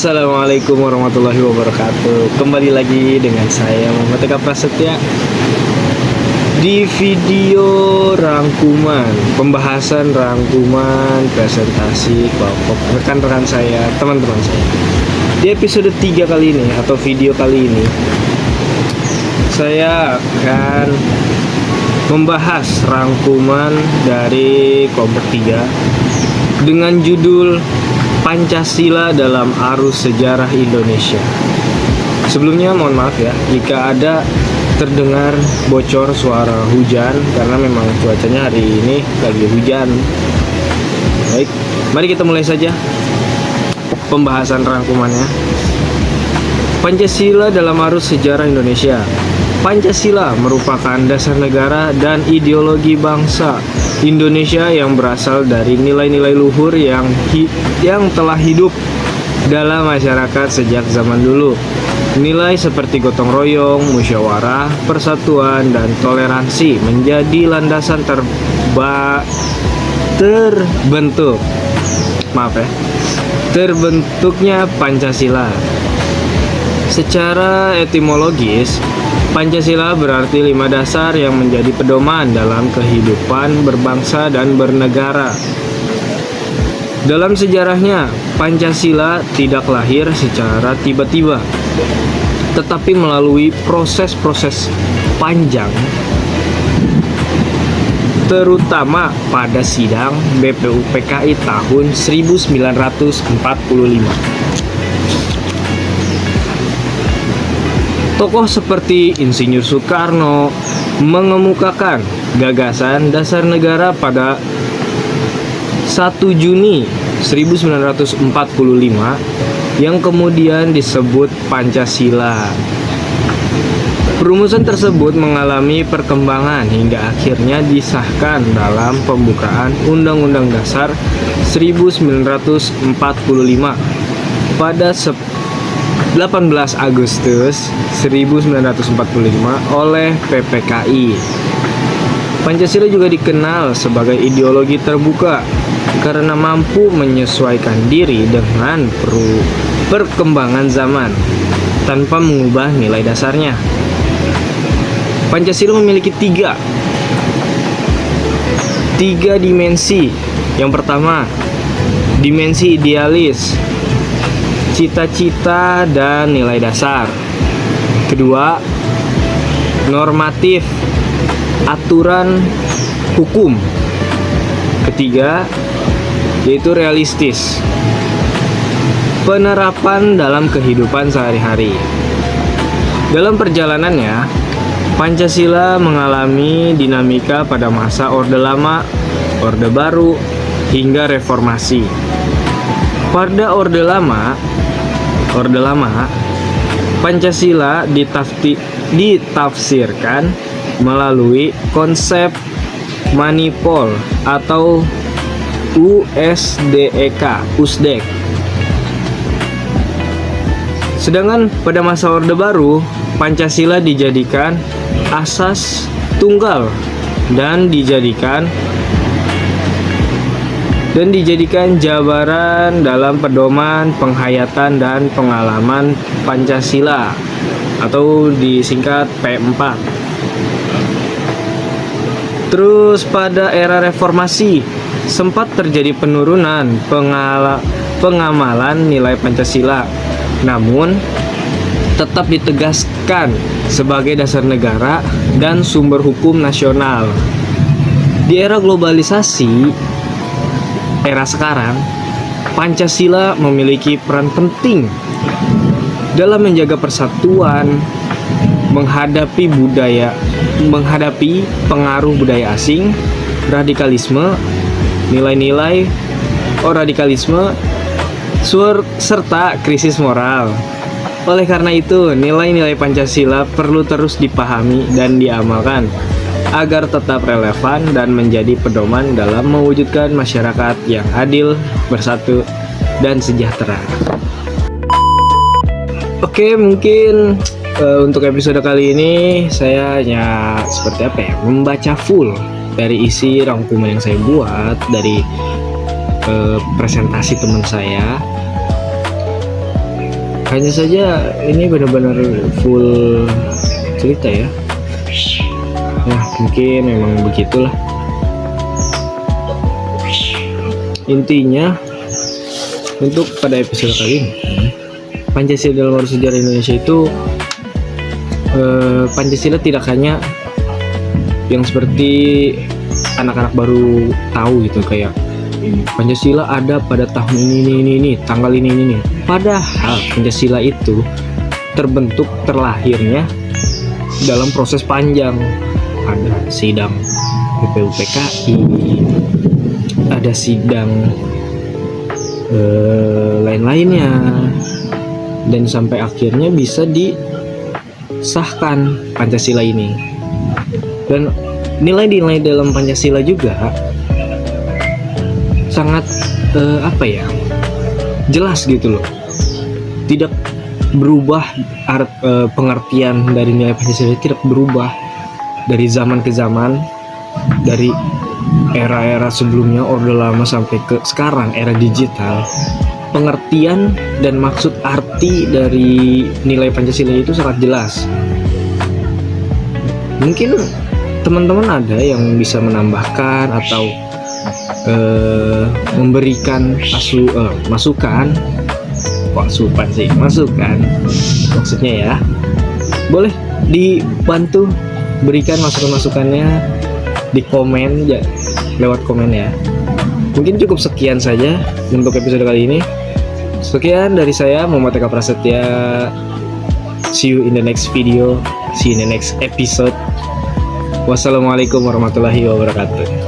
Assalamualaikum warahmatullahi wabarakatuh. Kembali lagi dengan saya Muhammad Eka Prasetya di video pembahasan rangkuman presentasi kelompok rekan-rekan saya, teman-teman saya. Di episode 3 kali ini atau video kali ini, saya akan membahas rangkuman dari kelompok 3 dengan judul Pancasila dalam Arus Sejarah Indonesia. Sebelumnya mohon maaf ya jika ada terdengar bocor suara hujan, karena memang cuacanya hari ini lagi hujan. Baik, mari kita mulai saja pembahasan rangkumannya. Pancasila dalam Arus Sejarah Indonesia. Pancasila merupakan dasar negara dan ideologi bangsa Indonesia yang berasal dari nilai-nilai luhur yang telah hidup dalam masyarakat sejak zaman dulu. Nilai seperti gotong royong, musyawarah, persatuan, dan toleransi menjadi landasan terbentuknya Pancasila. Secara etimologis, Pancasila berarti 5 dasar yang menjadi pedoman dalam kehidupan berbangsa dan bernegara. Dalam sejarahnya, Pancasila tidak lahir secara tiba-tiba, tetapi melalui proses-proses panjang, terutama pada sidang BPUPKI tahun 1945. Tokoh seperti Insinyur Soekarno mengemukakan gagasan dasar negara pada 1 Juni 1945 yang kemudian disebut Pancasila. Perumusan tersebut mengalami perkembangan hingga akhirnya disahkan dalam pembukaan Undang-Undang Dasar 1945 pada 18 Agustus 1945 oleh PPKI. Pancasila juga dikenal sebagai ideologi terbuka karena mampu menyesuaikan diri dengan perkembangan zaman tanpa mengubah nilai dasarnya. Pancasila memiliki tiga dimensi. Yang pertama, dimensi idealis, cita-cita dan nilai dasar. Kedua, normatif, aturan hukum. Ketiga, yaitu realistis, penerapan dalam kehidupan sehari-hari. Dalam perjalanannya, Pancasila mengalami dinamika pada masa Orde Lama, Orde Baru, hingga Reformasi. Pada Orde Lama, Pancasila ditafsirkan melalui konsep manipol atau USDEK. Sedangkan pada masa Orde Baru, Pancasila dijadikan asas tunggal dan dijadikan jabaran dalam pedoman penghayatan dan pengalaman Pancasila atau disingkat P4. Terus pada era reformasi sempat terjadi penurunan pengamalan nilai Pancasila, namun tetap ditegaskan sebagai dasar negara dan sumber hukum nasional. Di era globalisasi era sekarang, Pancasila memiliki peran penting dalam menjaga persatuan, menghadapi pengaruh budaya asing, radikalisme, serta krisis moral. Oleh karena itu, nilai-nilai Pancasila perlu terus dipahami dan diamalkan agar tetap relevan dan menjadi pedoman dalam mewujudkan masyarakat yang adil, bersatu, dan sejahtera. Oke, mungkin untuk episode kali ini saya hanya membaca full dari isi rangkuman yang saya buat dari presentasi teman saya. Hanya saja ini benar-benar full cerita ya. Nah, mungkin memang begitulah. Intinya untuk pada episode kali ini, Pancasila dalam arus sejarah Indonesia itu, Pancasila tidak hanya yang seperti anak-anak baru tahu gitu, kayak Pancasila ada pada tahun ini, tanggal ini. Padahal Pancasila itu terbentuk, terlahirnya dalam proses panjang. Ada sidang PPUPKI, ada sidang lain-lainnya, dan sampai akhirnya bisa disahkan Pancasila ini. Dan nilai-nilai dalam Pancasila juga sangat jelas gitu loh, tidak berubah. Pengertian dari nilai Pancasila tidak berubah dari zaman ke zaman, dari era-era sebelumnya, Orde Lama, sampai ke sekarang era digital. Pengertian dan maksud arti dari nilai Pancasila itu sangat jelas. Mungkin teman-teman ada yang bisa menambahkan atau memberikan masukan maksudnya ya, boleh dibantu berikan masukan-masukannya di komen ya, lewat komen ya. Mungkin cukup sekian saja untuk episode kali ini. Sekian dari saya, Muhammad Eka Prasetya. See you in the next video, see you in the next episode. Wassalamualaikum warahmatullahi wabarakatuh.